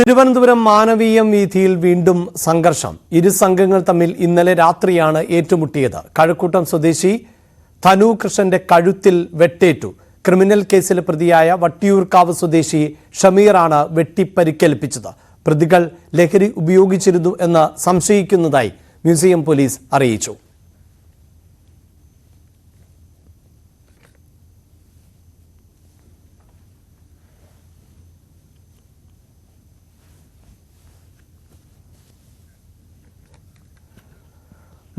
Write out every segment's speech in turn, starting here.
തിരുവനന്തപുരം മാനവീയം വീഥിയിൽ വീണ്ടും സംഘർഷം. ഇരു സംഘങ്ങൾ തമ്മിൽ ഇന്നലെ രാത്രിയാണ് ഏറ്റുമുട്ടിയത്. കഴക്കൂട്ടം സ്വദേശി ധനു കൃഷ്ണന്റെ കഴുത്തിൽ വെട്ടേറ്റു. ക്രിമിനൽ കേസിലെ പ്രതിയായ വട്ടിയൂർക്കാവ് സ്വദേശി ഷമീറാണ് വെട്ടിപ്പരിക്കേൽപ്പിച്ചത്. പ്രതികൾ ലഹരി ഉപയോഗിച്ചിരുന്നു എന്ന് സംശയിക്കുന്നതായി മ്യൂസിയം പോലീസ് അറിയിച്ചു.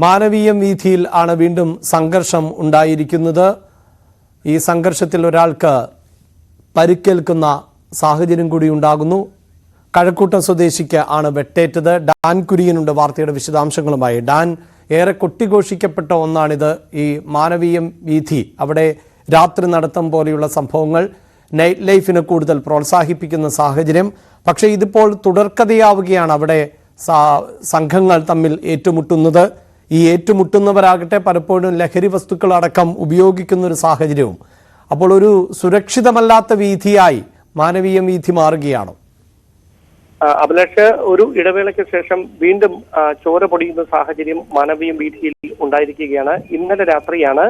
മാനവീയം വീഥിയിൽ ആണ് വീണ്ടും സംഘർഷം ഉണ്ടായിരിക്കുന്നത്. ഈ സംഘർഷത്തിൽ ഒരാൾക്ക് പരിക്കേൽക്കുന്ന സാഹചര്യം കൂടി ഉണ്ടാകുന്നു. കഴക്കൂട്ടം സ്വദേശിക്ക് ആണ് വെട്ടേറ്റത്. ഡാൻ കുര്യനുണ്ട് വാർത്തയുടെ വിശദാംശങ്ങളുമായി. ഡാൻ, ഏറെ കൊട്ടിഘോഷിക്കപ്പെട്ട ഒന്നാണിത്, ഈ മാനവീയം വീഥി. അവിടെ രാത്രി നടത്തം പോലെയുള്ള സംഭവങ്ങൾ നൈറ്റ് ലൈഫിനെ കൂടുതൽ പ്രോത്സാഹിപ്പിക്കുന്ന സാഹചര്യം. പക്ഷേ ഇതിപ്പോൾ തുടർക്കഥയാവുകയാണ്. അവിടെ സംഘങ്ങൾ തമ്മിൽ ഏറ്റുമുട്ടുന്നത്. ഈ ഏറ്റുമുട്ടുന്നവരാകട്ടെ പലപ്പോഴും ലഹരി വസ്തുക്കളടക്കം ഉപയോഗിക്കുന്ന ഒരു സാഹചര്യവും. അപ്പോൾ ഒരു സുരക്ഷിതമല്ലാത്ത വീഥിയായി മാനവീയം വീഥി മാറുകയാണോ? അഭിലാഷ്, ഒരു ഇടവേളയ്ക്ക് ശേഷം വീണ്ടും ചോര പൊടിയുന്ന സാഹചര്യം മാനവീയം വീഥിയിൽ ഉണ്ടായിരിക്കുകയാണ്. ഇന്നലെ രാത്രിയാണ്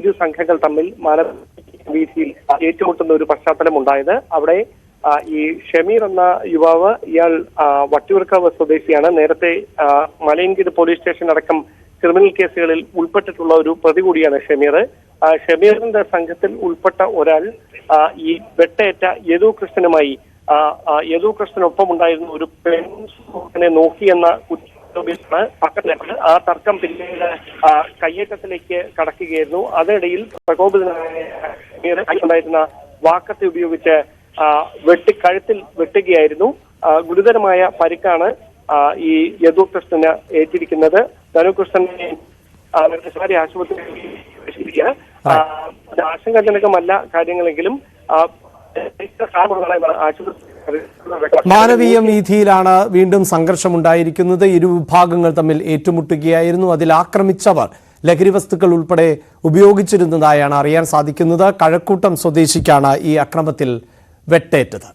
ഇരു സംഘങ്ങൾ തമ്മിൽ മാനവീയം വീഥിയിൽ ഏറ്റുമുട്ടുന്ന ഒരു പശ്ചാത്തലം ഉണ്ടായത്. അവിടെ ഈ ഷമീർ എന്ന യുവാവ്, ഇയാൾ വട്ടിയൂർക്കാവ് സ്വദേശിയാണ്. നേരത്തെ മലയൻകീഴ് പോലീസ് സ്റ്റേഷൻ അടക്കം ക്രിമിനൽ കേസുകളിൽ ഉൾപ്പെട്ടിട്ടുള്ള ഒരു പ്രതി കൂടിയാണ് ഷമീർ. ഷമീറിന്റെ സംഘത്തിൽ ഉൾപ്പെട്ട ഒരാൾ ഈ വെട്ടേറ്റ യദു കൃഷ്ണനുമായി യദു കൃഷ്ണനൊപ്പം ഉണ്ടായിരുന്ന ഒരു പെൺസുഹൃത്തിനെ നോക്കിയെന്ന കുറ്റമാണ് പക്കത്തിലേക്ക്. ആ തർക്കം പിന്നീട് കയ്യേറ്റത്തിലേക്ക് കടക്കുകയായിരുന്നു. അതിനിടയിൽ പ്രകോപിതനായ ഷമീർ ഉണ്ടായിരുന്ന വാക്കത്തി ഉപയോഗിച്ച് കഴുത്തിൽ വെട്ടുകയായിരുന്നു. ഗുരുതരമായ പരിക്കാണ് ഈ യദു കൃഷ്ണന് ഏറ്റിരിക്കുന്നത്. ധനുകൃഷ്ണനെ സ്വകാര്യ ആശുപത്രിയിൽ ആശങ്കാജനകമല്ല കാര്യങ്ങളെങ്കിലും മാനവീയം വീഥിയിലാണ് വീണ്ടും സംഘർഷമുണ്ടായിരിക്കുന്നത്. ഇരു വിഭാഗങ്ങൾ തമ്മിൽ ഏറ്റുമുട്ടുകയായിരുന്നു. അതിൽ ആക്രമിച്ചവർ ലഹരി വസ്തുക്കൾ ഉൾപ്പെടെ ഉപയോഗിച്ചിരുന്നതായാണ് അറിയാൻ സാധിക്കുന്നത്. കഴക്കൂട്ടം സ്വദേശിക്കാണ് ഈ അക്രമത്തിൽ വെട്ടേറ്റത്.